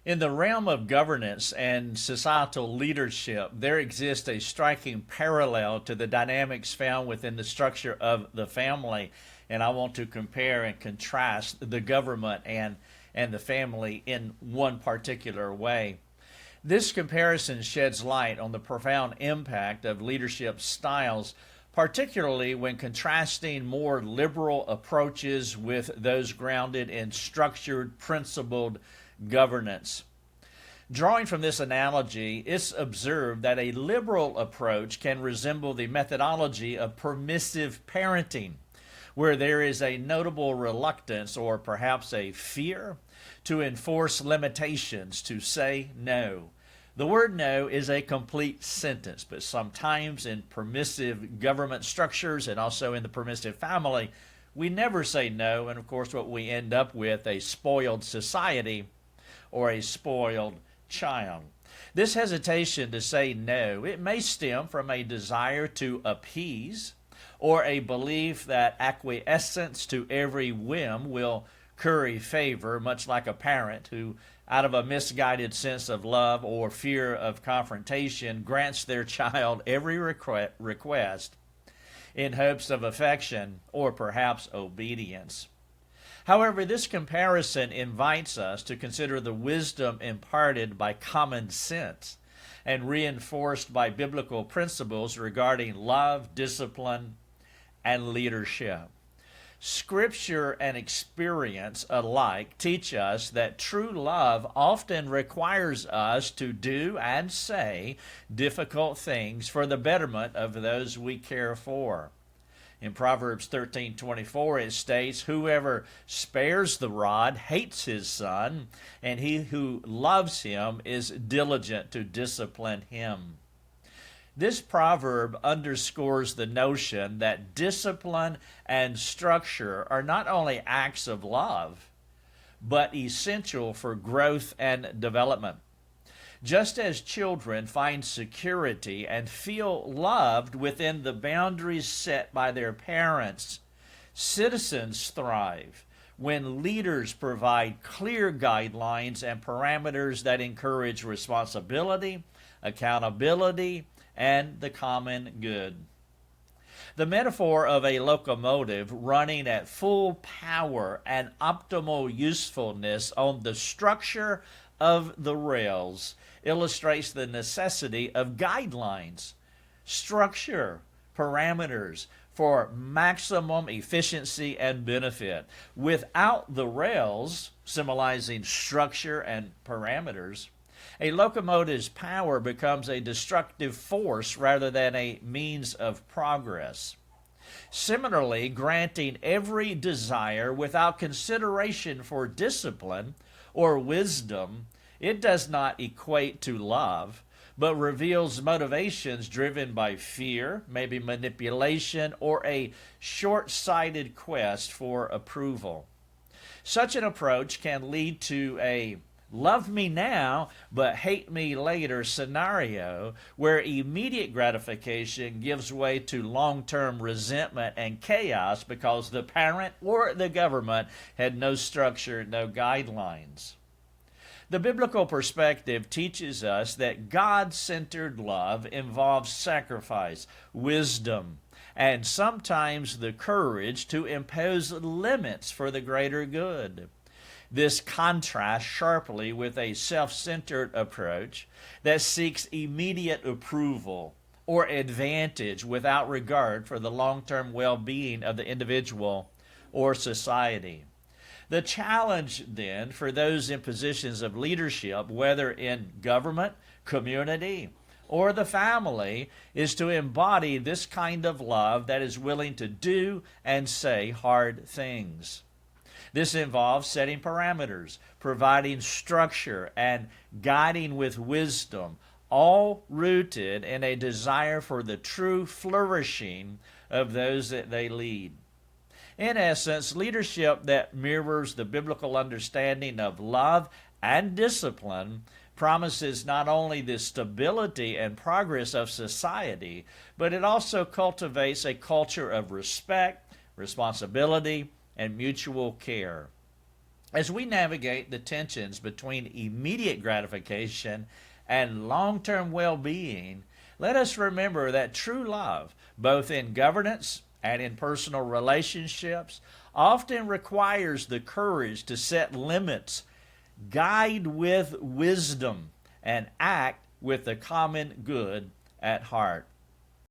In the realm of governance and societal leadership, there exists a striking parallel to the dynamics found within the structure of the family. And I want to compare and contrast the government and the family in one particular way. This comparison sheds light on the profound impact of leadership styles, particularly when contrasting more liberal approaches with those grounded in structured, principled governance. Drawing from this analogy, it's observed that a liberal approach can resemble the methodology of permissive parenting, where there is a notable reluctance or perhaps a fear to enforce limitations, to say no. The word no is a complete sentence, but sometimes in permissive government structures and also in the permissive family, we never say no, and of course what we end up with a spoiled society or a spoiled child. This hesitation to say no, it may stem from a desire to appease or a belief that acquiescence to every whim will curry favor, much like a parent who, out of a misguided sense of love or fear of confrontation, grants their child every request in hopes of affection or perhaps obedience. However, this comparison invites us to consider the wisdom imparted by common sense and reinforced by biblical principles regarding love, discipline, and leadership. Scripture and experience alike teach us that true love often requires us to do and say difficult things for the betterment of those we care for. In Proverbs 13:24 it states, "Whoever spares the rod hates his son, and he who loves him is diligent to discipline him." This proverb underscores the notion that discipline and structure are not only acts of love, but essential for growth and development. Just as children find security and feel loved within the boundaries set by their parents, citizens thrive when leaders provide clear guidelines and parameters that encourage responsibility, accountability, and the common good. The metaphor of a locomotive running at full power and optimal usefulness on the structure of the rails illustrates the necessity of guidelines, structure, parameters for maximum efficiency and benefit. Without the rails, symbolizing structure and parameters, a locomotive's power becomes a destructive force rather than a means of progress. Similarly, granting every desire without consideration for discipline or wisdom, it does not equate to love, but reveals motivations driven by fear, maybe manipulation, or a short-sighted quest for approval. Such an approach can lead to a love me now, but hate me later scenario where immediate gratification gives way to long-term resentment and chaos because the parent or the government had no structure, no guidelines. The biblical perspective teaches us that God-centered love involves sacrifice, wisdom, and sometimes the courage to impose limits for the greater good. This contrasts sharply with a self-centered approach that seeks immediate approval or advantage without regard for the long-term well-being of the individual or society. The challenge, then, for those in positions of leadership, whether in government, community, or the family, is to embody this kind of love that is willing to do and say hard things. This involves setting parameters, providing structure, and guiding with wisdom, all rooted in a desire for the true flourishing of those that they lead. In essence, leadership that mirrors the biblical understanding of love and discipline promises not only the stability and progress of society, but it also cultivates a culture of respect, responsibility, and mutual care. As we navigate the tensions between immediate gratification and long-term well-being, let us remember that true love, both in governance and in personal relationships, often requires the courage to set limits, guide with wisdom, and act with the common good at heart.